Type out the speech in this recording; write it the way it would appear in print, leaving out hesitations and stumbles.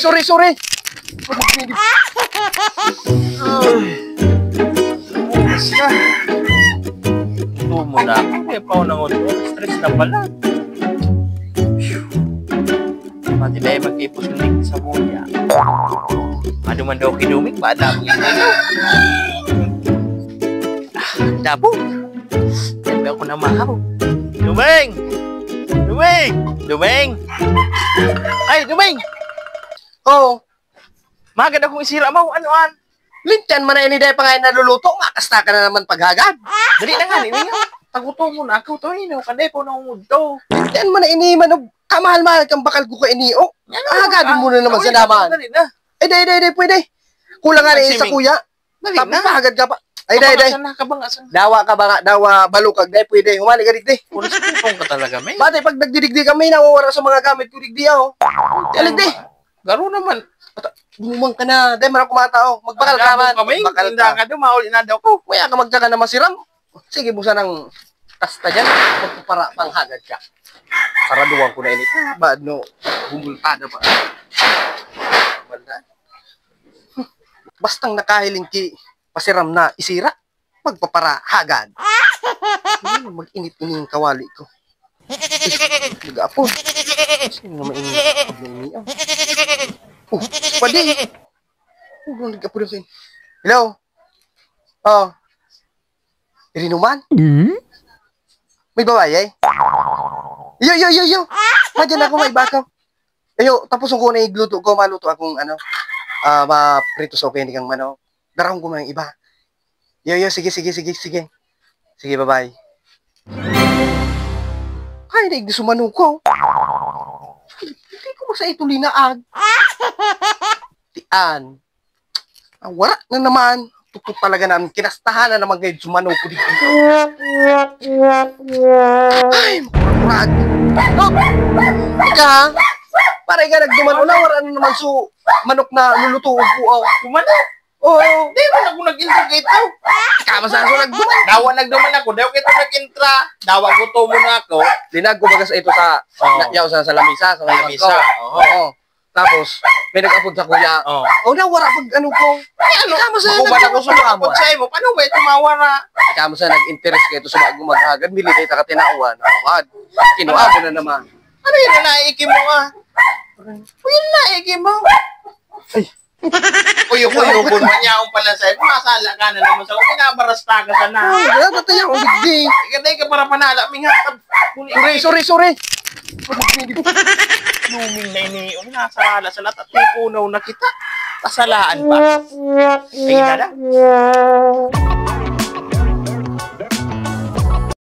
Sorry. Basta. Ito mo na. Kaya pa ako nangon. Stress na pala. Pati dahil mag-ipos ulit sa buya. Maduman daw kinumig. Bada mo yan. Dabo. Sabi ako na mahaw. Dumeng! Ay, Dumeng! Oh, Maganda kong isira mo. Ano-an? lintian man na ini dahil pa nga naluluto. Makasta ka na naman paghagad. Dali na nga, nini. Taguto mo na ako to. Ino, kanday po na umudo. Lintian man na ini man. Kamahal-mahal kang bakal ko ka iniyo. Hagadin mo na naman sa naman. Dali na. Ay, pwede. Kulang nga na sa kuya. Dali Tapos na. pahagad ka pa. Ay, Kabangasan. Dawa ka ba nga? Dawa balukag. Dahil pwede. Humali ka digdi. Puro sa tutong ka talaga, may. Bate, pag nagdidigdi kami, nawawara sa mga gamit ko digdi ako. Digdi. Garo naman. Bumang ka na. Dahil man ako matao. Magbakal ka man. Magbakal ka. Dumauli na daw ko. Kaya ka magtaka na masiram. Sige, busa ng tasta dyan. Magpapara panghagad ka. Paraduan ko na init. Bad no. Bumulpada pa. Bastang nakahiling ki pasiram na isira. Magpapara hagad. Mag-init-ining kawali ko. Nag-apo. Sino naman init? Pwede. Nag-apo rin kayo. Hello? Oh. Irinuman? May babae eh? Yo! Madyan ako, may bakaw. Ayo, tapos ko na igluto ko, maluto akong ma-prito sa okay, hindi kang mano. Darahong ko mga iba. Yo, sige. Sige, bye-bye. Ay, naig di sumano ko. Hindi ko masa ito linaag. Tian. Wala na naman. Tukot talaga namin. Kinastahan na naman ngayon sumano ko dito. Ay, murag. Oh, ika. Pare ka nagdumano na. Wala na naman so manok na luluto ko. Kumano? Oo. Di ba ako nag-intro kito? Kama sa ako nagduman. Dawa nagduman ako. Daw kito nag-intra. Dawa ko to muna ako. Linag ko bagas ito sa yaw sa lamisa. Sa lamisa. Oo. Tapos, may nag-apod sa kuya. Oh, na, wala pag ano ko. Ano? Kama sa Ako ba na ko sumapod sa mo? Paano ba ito mawara? Kama sa nag-interest kayo sa bago maghagad. Mili kayo takatinauan. Awad. Kinuabo na naman. Ano yun na naiki mo ah? Yun na naiki mo. Ay. Uyo, kung manyaong pala sa'yo, masala ka na naman sa pinabarasta ka sa na. Ay, wala tayo ang digdi. Ikatay ka para panala, mingat. Sorry. Luming na ini, nasala sa lahat at may punaw na kita. Kasalaan pa. Ay, dada.